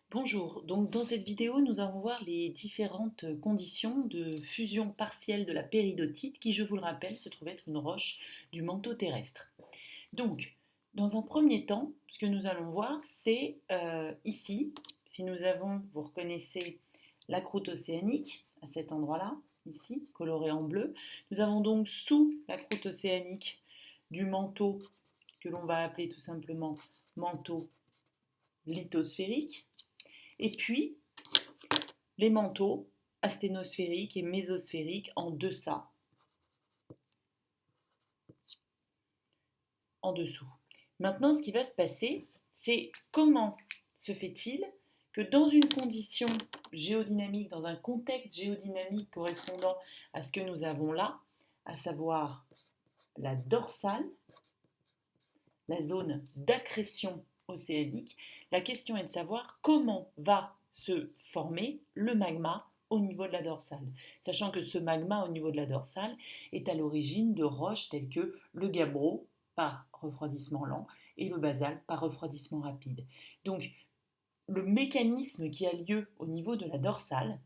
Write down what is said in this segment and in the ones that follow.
Bonjour, donc dans cette vidéo, nous allons voir les différentes conditions de fusion partielle de la péridotite qui, je vous le rappelle, se trouve être une roche du manteau terrestre. Donc, dans un premier temps, ce que nous allons voir, c'est ici, si nous avons, vous reconnaissez la croûte océanique à cet endroit-là, ici, coloré en bleu. Nous avons donc sous la croûte océanique du manteau que l'on va appeler tout simplement manteau lithosphérique. Et puis, les manteaux asténosphériques et mésosphériques en deçà, en dessous. Maintenant, ce qui va se passer, c'est comment se fait-il que dans une condition géodynamique, dans un contexte géodynamique correspondant à ce que nous avons là, à savoir la dorsale, la zone d'accrétion océanique, la question est de savoir comment va se former le magma au niveau de la dorsale, sachant que ce magma au niveau de la dorsale est à l'origine de roches telles que le gabbro par refroidissement lent et le basalte par refroidissement rapide. Donc le mécanisme qui a lieu au niveau de la dorsale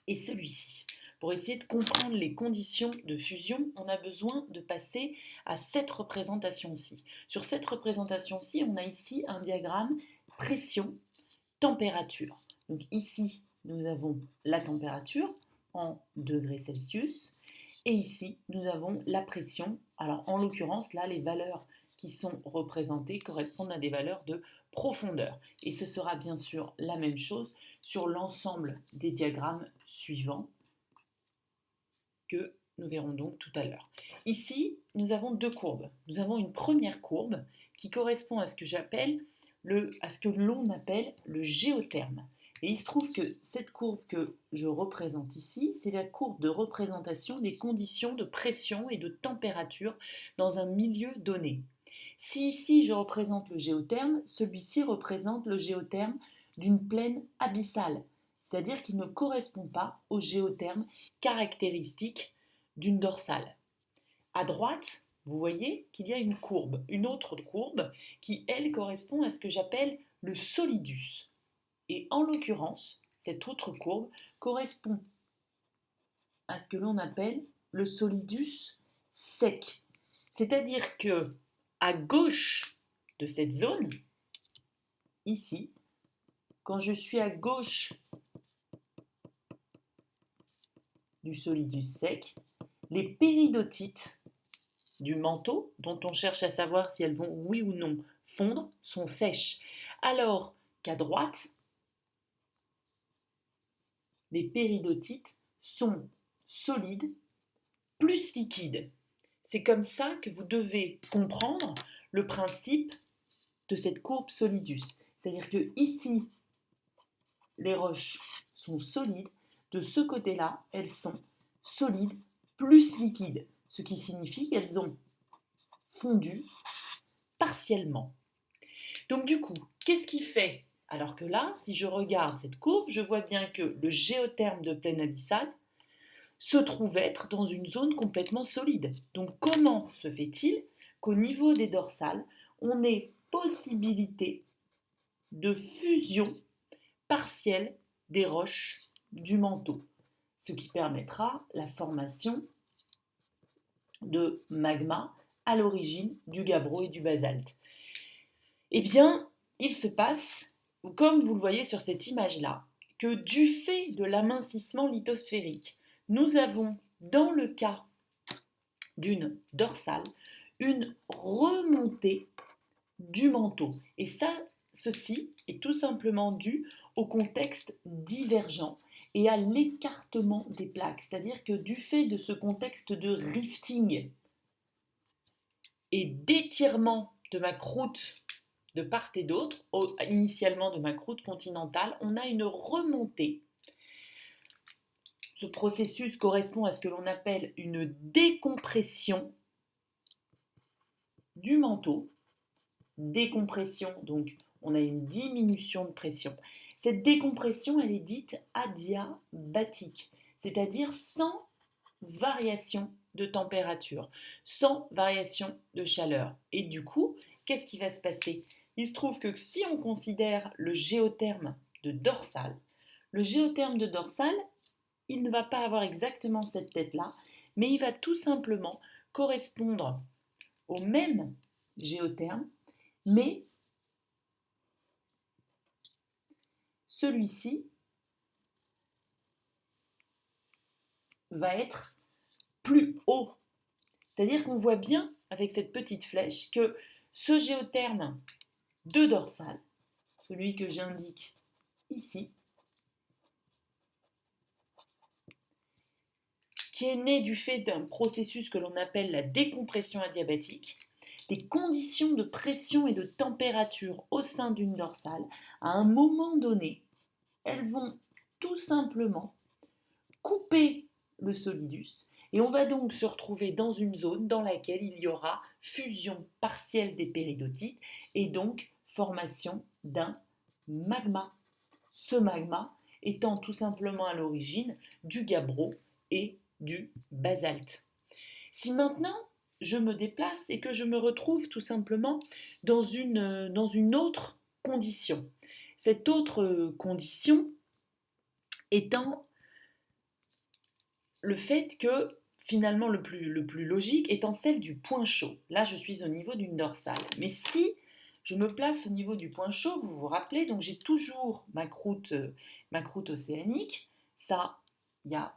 est celui-ci. Pour essayer de comprendre les conditions de fusion, on a besoin de passer à cette représentation-ci. Sur cette représentation-ci, on a ici un diagramme pression-température. Donc ici, nous avons la température en degrés Celsius et ici, nous avons la pression. Alors en l'occurrence, là, les valeurs qui sont représentées correspondent à des valeurs de profondeur. Et ce sera bien sûr la même chose sur l'ensemble des diagrammes suivants que nous verrons donc tout à l'heure. Ici, nous avons deux courbes. Nous avons une première courbe qui correspond à ce que l'on appelle le géotherme. Et il se trouve que cette courbe que je représente ici, c'est la courbe de représentation des conditions de pression et de température dans un milieu donné. Si ici je représente le géotherme, celui-ci représente le géotherme d'une plaine abyssale, c'est-à-dire qu'il ne correspond pas au géotherme caractéristique d'une dorsale. À droite, vous voyez qu'il y a une courbe, une autre courbe qui, elle, correspond à ce que j'appelle le solidus. Et en l'occurrence, cette autre courbe correspond à ce que l'on appelle le solidus sec. C'est-à-dire que à gauche de cette zone, ici, quand je suis à gauche du solidus sec, les péridotites du manteau, dont on cherche à savoir si elles vont oui ou non fondre, sont sèches. Alors qu'à droite, les péridotites sont solides plus liquides. C'est comme ça que vous devez comprendre le principe de cette courbe solidus. C'est-à-dire que ici, les roches sont solides, de ce côté-là, elles sont solides plus liquides, ce qui signifie qu'elles ont fondu partiellement. Donc du coup, qu'est-ce qui fait? Alors que là, si je regarde cette courbe, je vois bien que le géotherme de plaine abyssale se trouve être dans une zone complètement solide. Donc comment se fait-il qu'au niveau des dorsales, on ait possibilité de fusion partielle des roches du manteau, ce qui permettra la formation de magma à l'origine du gabbro et du basalte? Eh bien, il se passe, comme vous le voyez sur cette image-là, que du fait de l'amincissement lithosphérique, nous avons, dans le cas d'une dorsale, une remontée du manteau. Et ça, ceci est tout simplement dû au contexte divergent et à l'écartement des plaques. C'est-à-dire que du fait de ce contexte de rifting et d'étirement de ma croûte de part et d'autre, initialement de ma croûte continentale, on a une remontée. Ce processus correspond à ce que l'on appelle une décompression du manteau. Décompression, donc on a une diminution de pression. Cette décompression, elle est dite adiabatique, c'est-à-dire sans variation de température, sans variation de chaleur. Et du coup, qu'est-ce qui va se passer? Il se trouve que si on considère le géotherme de dorsale. Le géotherme de dorsale, il ne va pas avoir exactement cette tête-là, mais il va tout simplement correspondre au même géotherme, mais celui-ci va être plus haut. C'est-à-dire qu'on voit bien avec cette petite flèche que ce géotherme de dorsale, celui que j'indique ici, qui est né du fait d'un processus que l'on appelle la décompression adiabatique, les conditions de pression et de température au sein d'une dorsale, à un moment donné, elles vont tout simplement couper le solidus et on va donc se retrouver dans une zone dans laquelle il y aura fusion partielle des péridotites et donc formation d'un magma. Ce magma étant tout simplement à l'origine du gabbro et du basalte. Si maintenant je me déplace et que je me retrouve tout simplement dans une autre condition, cette autre condition étant le fait que finalement le plus logique étant celle du point chaud. Là, je suis au niveau d'une dorsale. Mais si je me place au niveau du point chaud, vous vous rappelez, donc j'ai toujours ma croûte océanique. Ça, il n'y a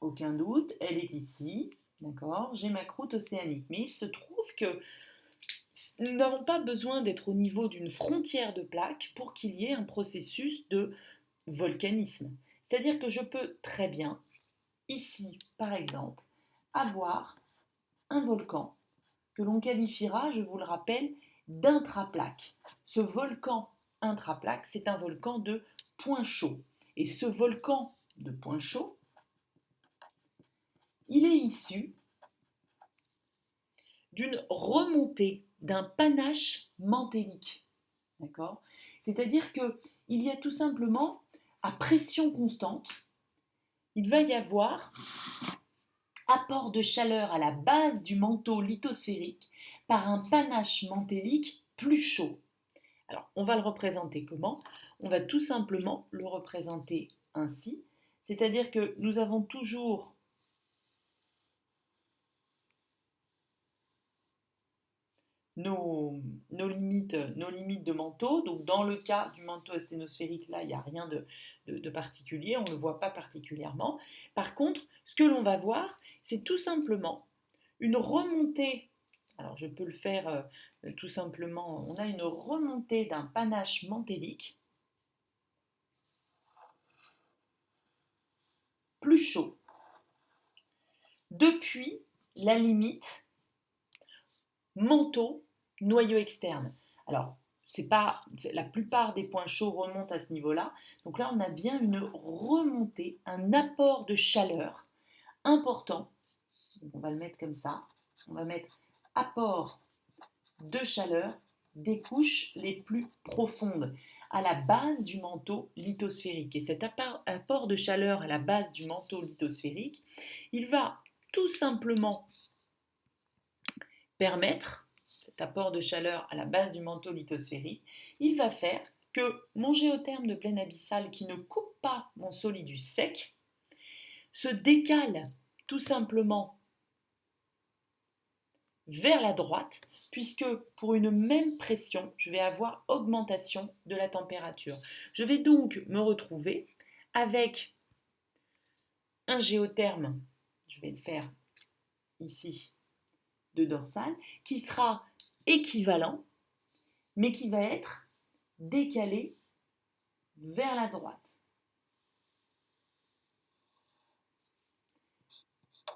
aucun doute, elle est ici. D'accord, j'ai ma croûte océanique. Mais il se trouve que nous n'avons pas besoin d'être au niveau d'une frontière de plaque pour qu'il y ait un processus de volcanisme. C'est-à-dire que je peux très bien, ici par exemple, avoir un volcan que l'on qualifiera, je vous le rappelle, d'intraplaque. Ce volcan intraplaque, c'est un volcan de point chaud. Et ce volcan de point chaud, il est issu d'une remontée d'un panache mantélique. D'accord ? C'est-à-dire qu'il y a tout simplement, à pression constante, il va y avoir apport de chaleur à la base du manteau lithosphérique par un panache mantélique plus chaud. Alors, on va le représenter comment ? On va tout simplement le représenter ainsi, c'est-à-dire que nous avons toujours nos limites de manteau. Donc, dans le cas du manteau asténosphérique, là, il n'y a rien de particulier, on ne le voit pas particulièrement. Par contre, ce que l'on va voir, c'est tout simplement une remontée. Alors, je peux le faire tout simplement. On a une remontée d'un panache mantélique plus chaud depuis la limite manteau noyau externe. Alors, la plupart des points chauds remontent à ce niveau-là. Donc là, on a bien une remontée, un apport de chaleur important. Donc on va le mettre comme ça. On va mettre apport de chaleur des couches les plus profondes à la base du manteau lithosphérique. Et cet apport de chaleur à la base du manteau lithosphérique, il va tout simplement permettre cet apport de chaleur à la base du manteau lithosphérique, il va faire que mon géotherme de plaine abyssale qui ne coupe pas mon solidus sec se décale tout simplement vers la droite, puisque pour une même pression, je vais avoir augmentation de la température. Je vais donc me retrouver avec un géotherme, je vais le faire ici, de dorsale, qui sera équivalent, mais qui va être décalé vers la droite.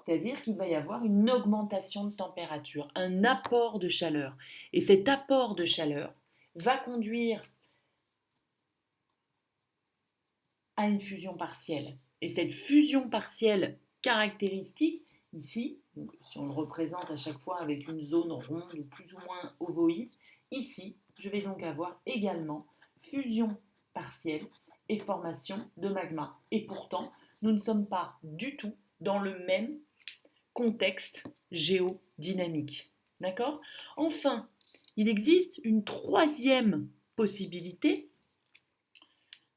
C'est-à-dire qu'il va y avoir une augmentation de température, un apport de chaleur. Et cet apport de chaleur va conduire à une fusion partielle. Et cette fusion partielle caractéristique, ici, donc si on le représente à chaque fois avec une zone ronde ou plus ou moins ovoïde, ici, je vais donc avoir également fusion partielle et formation de magma. Et pourtant, nous ne sommes pas du tout dans le même contexte géodynamique. D'accord ? Enfin, il existe une troisième possibilité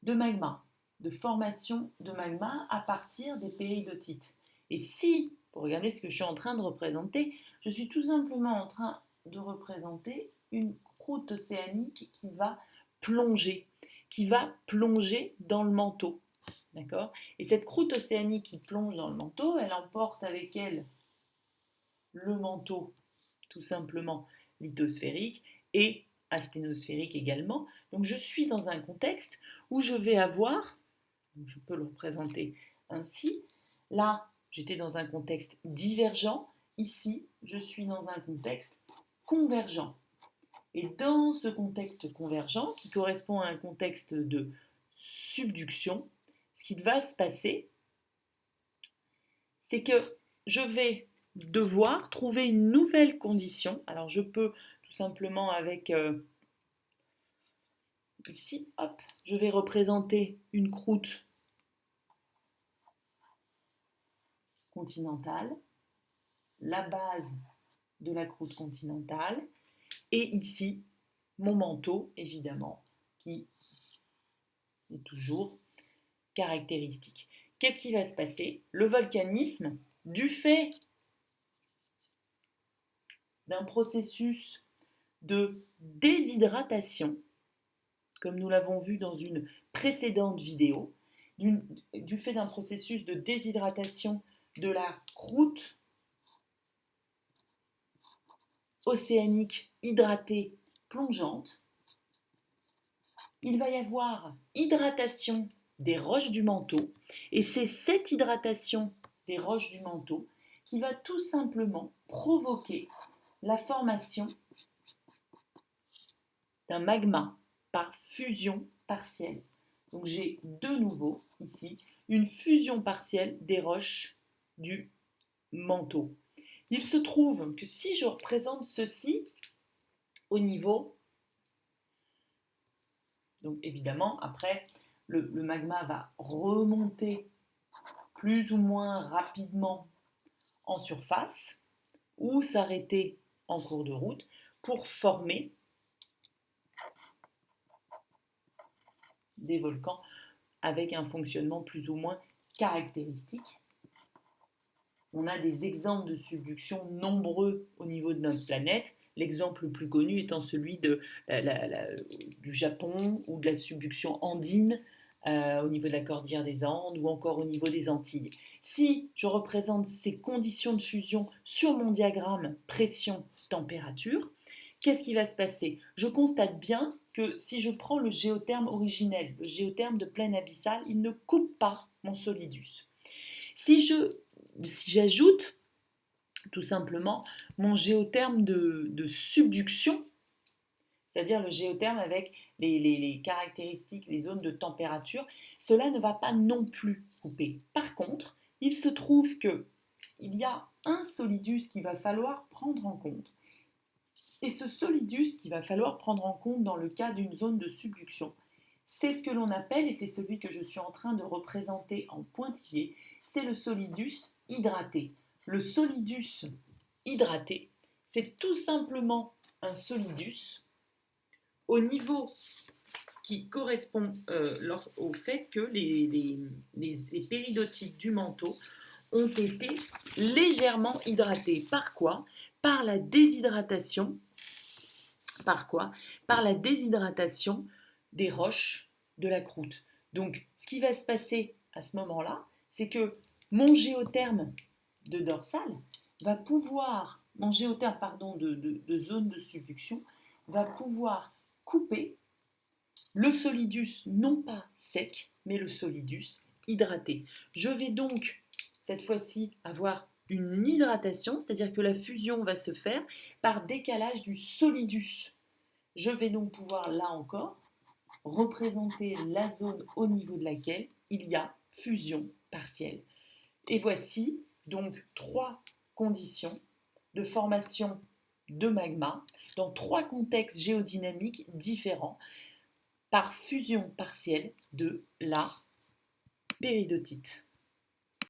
de magma, de formation de magma à partir des péridotites. Et si, pour regarder ce que je suis en train de représenter, je suis tout simplement en train de représenter une croûte océanique qui va plonger dans le manteau. D'accord ? Et cette croûte océanique qui plonge dans le manteau, elle emporte avec elle le manteau, tout simplement lithosphérique, et asténosphérique également. Donc je suis dans un contexte où je vais avoir, je peux le représenter ainsi, là j'étais dans un contexte divergent, ici je suis dans un contexte convergent. Et dans ce contexte convergent, qui correspond à un contexte de subduction, ce qui va se passer, c'est que je vais devoir trouver une nouvelle condition. Alors je peux tout simplement avec ici, hop, je vais représenter une croûte continentale, la base de la croûte continentale, et ici, mon manteau, évidemment, qui est toujours caractéristique. Qu'est-ce qui va se passer ? Le volcanisme, du fait d'un processus de déshydratation, comme nous l'avons vu dans une précédente vidéo, du fait d'un processus de déshydratation de la croûte océanique hydratée plongeante, il va y avoir hydratation des roches du manteau, et c'est cette hydratation des roches du manteau qui va tout simplement provoquer la formation d'un magma par fusion partielle. Donc j'ai de nouveau ici une fusion partielle des roches du manteau. Il se trouve que si je représente ceci au niveau, donc évidemment après le magma va remonter plus ou moins rapidement en surface ou s'arrêter en cours de route pour former des volcans avec un fonctionnement plus ou moins caractéristique. On a des exemples de subduction nombreux au niveau de notre planète, l'exemple le plus connu étant celui du Japon ou de la subduction andine au niveau de la cordillère des Andes ou encore au niveau des Antilles. Si je représente ces conditions de fusion sur mon diagramme pression-température, qu'est-ce qui va se passer ? Je constate bien que si je prends le géotherme originel, le géotherme de plaine abyssale, il ne coupe pas mon solidus. Si j'ajoute tout simplement mon géotherme de subduction, c'est-à-dire le géotherme avec les caractéristiques, les zones de température, cela ne va pas non plus couper. Par contre, il se trouve qu'il y a un solidus qu'il va falloir prendre en compte. Et ce solidus qu'il va falloir prendre en compte dans le cas d'une zone de subduction, c'est ce que l'on appelle, et c'est celui que je suis en train de représenter en pointillé, c'est le solidus hydraté. Le solidus hydraté, c'est tout simplement un solidus au niveau qui correspond au fait que les péridotites du manteau ont été légèrement hydratés. Par quoi ? Par la déshydratation. Par quoi ? Par la déshydratation des roches de la croûte. Donc, ce qui va se passer à ce moment-là, c'est que mon géotherme de dorsale va pouvoir, mon géotherme de zone de subduction, va pouvoir couper le solidus non pas sec, mais le solidus hydraté. Je vais donc cette fois-ci avoir une hydratation, c'est-à-dire que la fusion va se faire par décalage du solidus. Je vais donc pouvoir, là encore, représenter la zone au niveau de laquelle il y a fusion partielle. Et voici donc 3 conditions de formation de magma dans 3 contextes géodynamiques différents par fusion partielle de la péridotite.